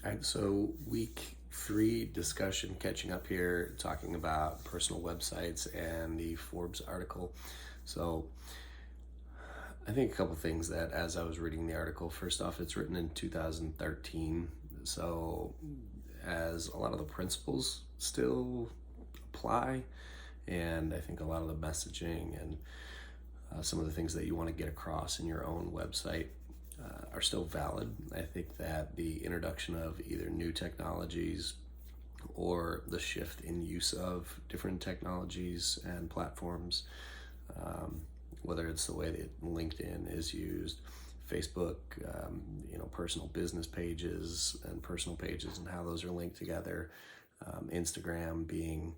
All right, so week 3 discussion, catching up here, talking about personal websites and the Forbes article. So I think a couple things that as I was reading the article, first off, it's written in 2013. So as a lot of the principles still apply, and I think a lot of the messaging and some of the things that you want to get across in your own website are still valid. I think that the introduction of either new technologies or the shift in use of different technologies and platforms, whether it's the way that LinkedIn is used, Facebook, personal business pages and personal pages and how those are linked together, Instagram being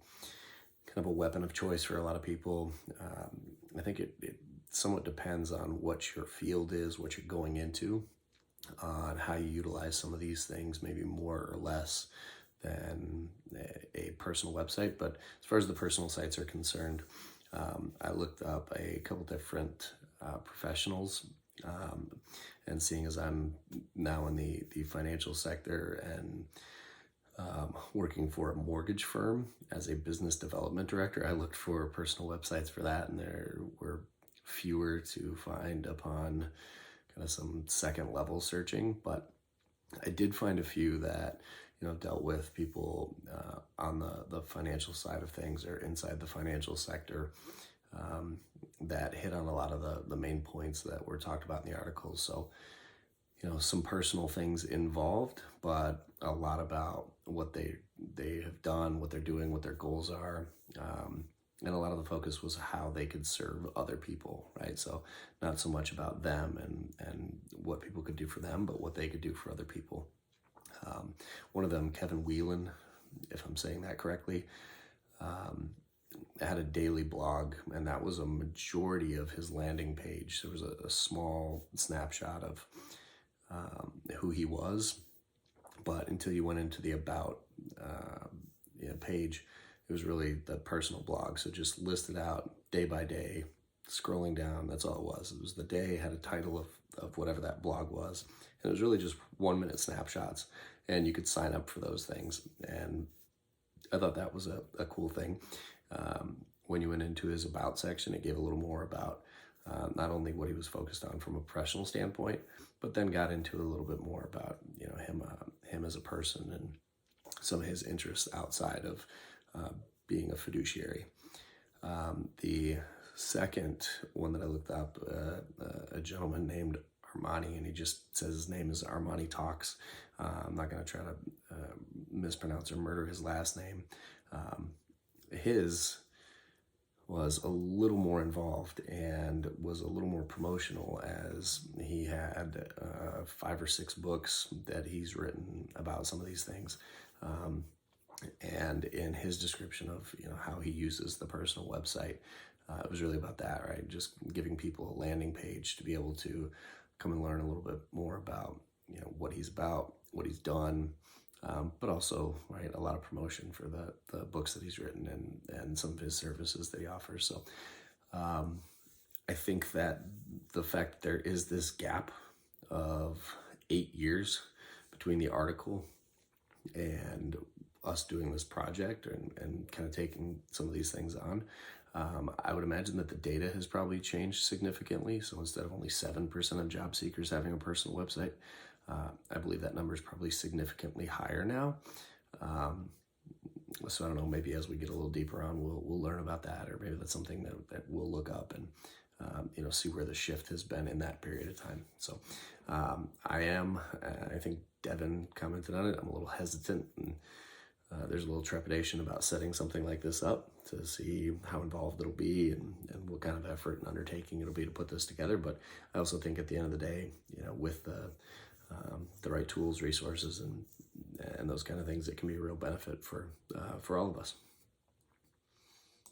kind of a weapon of choice for a lot of people. I think it somewhat depends on what your field is, what you're going into, on how you utilize some of these things, maybe more or less than a personal website. But as far as the personal sites are concerned, I looked up a couple different professionals, and seeing as I'm now in the financial sector and working for a mortgage firm as a business development director, I looked for personal websites for that, and there were fewer to find upon kind of some second level searching. But I did find a few that dealt with people on the financial side of things or inside the financial sector, that hit on a lot of the main points that were talked about in the article. So some personal things involved, but a lot about what they have done, what they're doing, what their goals are. And a lot of the focus was how they could serve other people, right? So not so much about them and what people could do for them, but what they could do for other people. One of them, Kevin Whelan, if I'm saying that correctly, had a daily blog, and that was a majority of his landing page. There was a small snapshot of who he was, but until you went into the about page, it was really the personal blog. So just listed out day by day, scrolling down. That's all it was. It was the day, had a title of whatever that blog was. And it was really just 1 minute snapshots, and you could sign up for those things. And I thought that was a cool thing. When you went into his about section, it gave a little more about not only what he was focused on from a professional standpoint, but then got into a little bit more about him as a person and some of his interests outside of being a fiduciary. The second one that I looked up, a gentleman named Armani, and he just says his name is Armani Talks. I'm not going to try to mispronounce or murder his last name. His was a little more involved and was a little more promotional, as he had 5 or 6 books that he's written about some of these things. And in his description of how he uses the personal website, it was really about that, right? Just giving people a landing page to be able to come and learn a little bit more about what he's about, what he's done, but also, right, a lot of promotion for the books that he's written and some of his services that he offers. So I think that the fact that there is this gap of 8 years between the article and us doing this project and kind of taking some of these things on, I would imagine that the data has probably changed significantly. So instead of only 7% of job seekers having a personal website, I believe that number is probably significantly higher now. So I don't know, maybe as we get a little deeper on, we'll learn about that, or maybe that's something that we'll look up and see where the shift has been in that period of time. So I think Devin commented on it, I'm a little hesitant, and there's a little trepidation about setting something like this up to see how involved it'll be and what kind of effort and undertaking it'll be to put this together. But I also think at the end of the day, with the right tools, resources, and those kind of things, it can be a real benefit for all of us.